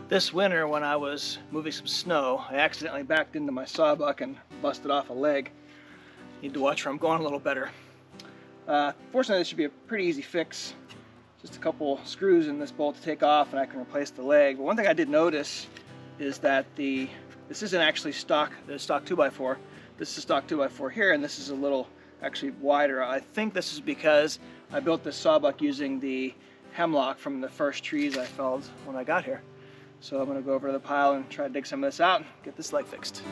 This winter when I was moving some snow, I accidentally backed into my sawbuck and busted off a leg. Need to watch where I'm going a little better. Fortunately, this should be a pretty easy fix. Just a couple screws in this bolt to take off and I can replace the leg. But one thing I did notice is that this isn't actually stock 2x4. This is stock 2x4 here, and this is a little actually wider. I think this is because I built this sawbuck using the hemlock from the first trees I felled when I got here. So I'm gonna go over to the pile and try to dig some of this out and get this leg fixed.